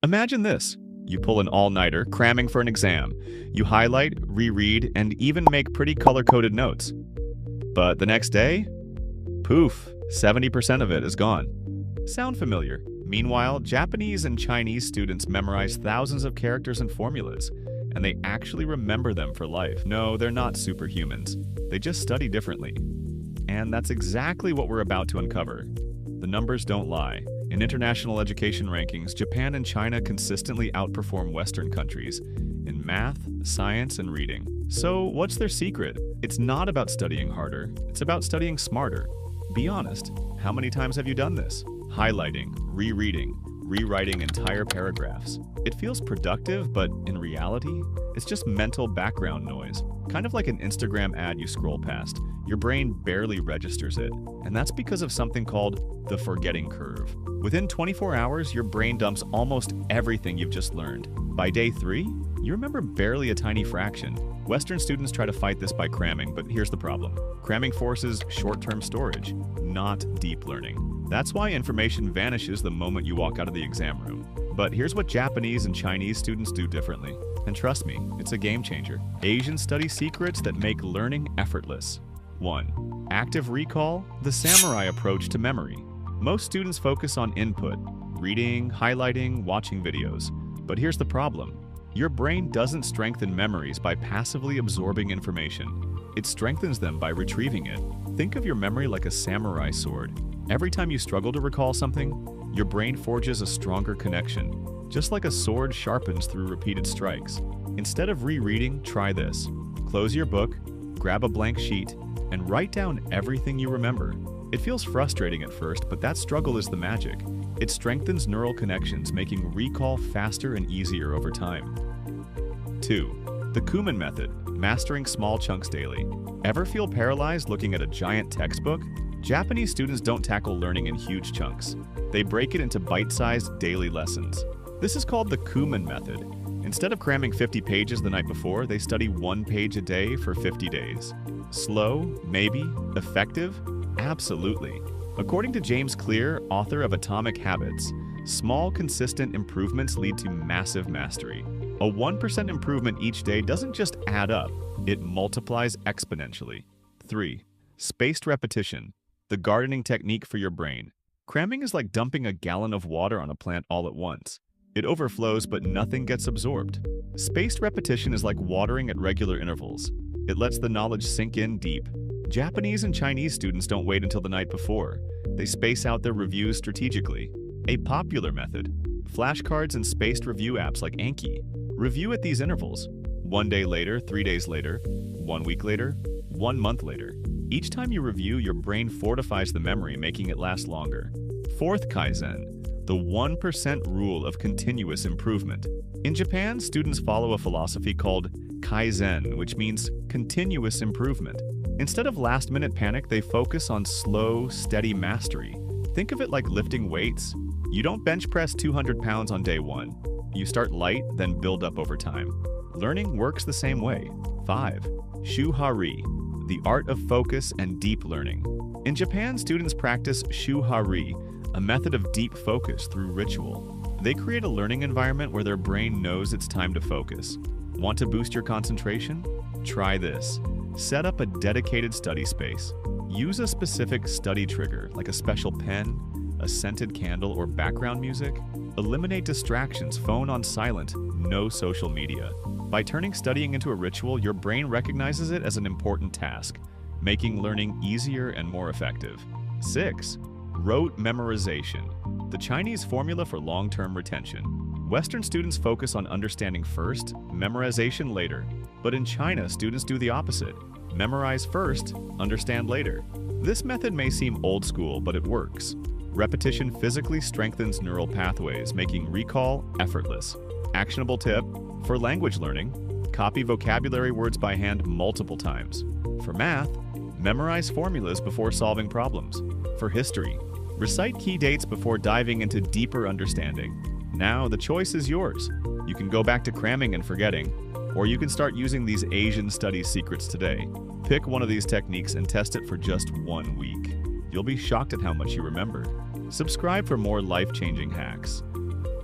Imagine this. You pull an all-nighter, cramming for an exam. You highlight, reread, and even make pretty color-coded notes. But the next day, poof, 70% of it is gone. Sound familiar? Meanwhile, Japanese and Chinese students memorize thousands of characters and formulas, and they actually remember them for life. No, they're not superhumans. They just study differently. And that's exactly what we're about to uncover. The numbers don't lie. In international education rankings, Japan and China consistently outperform Western countries in math, science, and reading. So what's their secret? It's not about studying harder, it's about studying smarter. Be honest, how many times have you done this? Highlighting, rereading, rewriting entire paragraphs. It feels productive, but in reality, it's just mental background noise. Kind of like an Instagram ad you scroll past. Your brain barely registers it, and that's because of something called the forgetting curve. Within 24 hours, your brain dumps almost everything you've just learned. By day 3, you remember barely a tiny fraction. Western students try to fight this by cramming, but here's the problem. Cramming forces short-term storage, not deep learning. That's why information vanishes the moment you walk out of the exam room. But here's what Japanese and Chinese students do differently. And trust me, it's a game changer. Asian study secrets that make learning effortless. 1. Active recall, the samurai approach to memory. Most students focus on input, reading, highlighting, watching videos. But here's the problem. Your brain doesn't strengthen memories by passively absorbing information. It strengthens them by retrieving it. Think of your memory like a samurai sword. Every time you struggle to recall something, your brain forges a stronger connection, just like a sword sharpens through repeated strikes. Instead of rereading, try this. Close your book, grab a blank sheet, and write down everything you remember. It feels frustrating at first, but that struggle is the magic. It strengthens neural connections, making recall faster and easier over time. 2. The Kuman method, mastering small chunks daily. Ever feel paralyzed looking at a giant textbook? Japanese students don't tackle learning in huge chunks. They break it into bite-sized daily lessons. This is called the Kuman method. Instead of cramming 50 pages the night before, they study 1 page a day for 50 days. Slow? Maybe. Effective? Absolutely. According to James Clear, author of Atomic Habits, small, consistent improvements lead to massive mastery. A 1% improvement each day doesn't just add up, it multiplies exponentially. 3. Spaced repetition, the gardening technique for your brain. Cramming is like dumping a gallon of water on a plant all at once. It overflows, but nothing gets absorbed. Spaced repetition is like watering at regular intervals. It lets the knowledge sink in deep. Japanese and Chinese students don't wait until the night before. They space out their reviews strategically. A popular method, flashcards and spaced review apps like Anki. Review at these intervals. 1 day later, 3 days later, 1 week later, 1 month later. Each time you review, your brain fortifies the memory, making it last longer. 4th Kaizen, the 1% rule of continuous improvement. In Japan, students follow a philosophy called Kaizen, which means continuous improvement. Instead of last-minute panic, they focus on slow, steady mastery. Think of it like lifting weights. You don't bench press 200 pounds on day 1. You start light, then build up over time. Learning works the same way. 5. Shuhari, the art of focus and deep learning. In Japan, students practice Shuhari, a method of deep focus through ritual. They create a learning environment where their brain knows it's time to focus. Want to boost your concentration? Try this. Set up a dedicated study space. Use a specific study trigger, like a special pen, a scented candle, or background music. Eliminate distractions, phone on silent, no social media. By turning studying into a ritual, your brain recognizes it as an important task, making learning easier and more effective. 6. Rote memorization, the Chinese formula for long-term retention. Western students focus on understanding first, memorization later. But in China, students do the opposite. Memorize first, understand later. This method may seem old school, but it works. Repetition physically strengthens neural pathways, making recall effortless. Actionable tip: for language learning, copy vocabulary words by hand multiple times. For math, memorize formulas before solving problems. For history, recite key dates before diving into deeper understanding. Now, the choice is yours. You can go back to cramming and forgetting, or you can start using these Asian study secrets today. Pick one of these techniques and test it for just 1 week. You'll be shocked at how much you remembered. Subscribe for more life-changing hacks.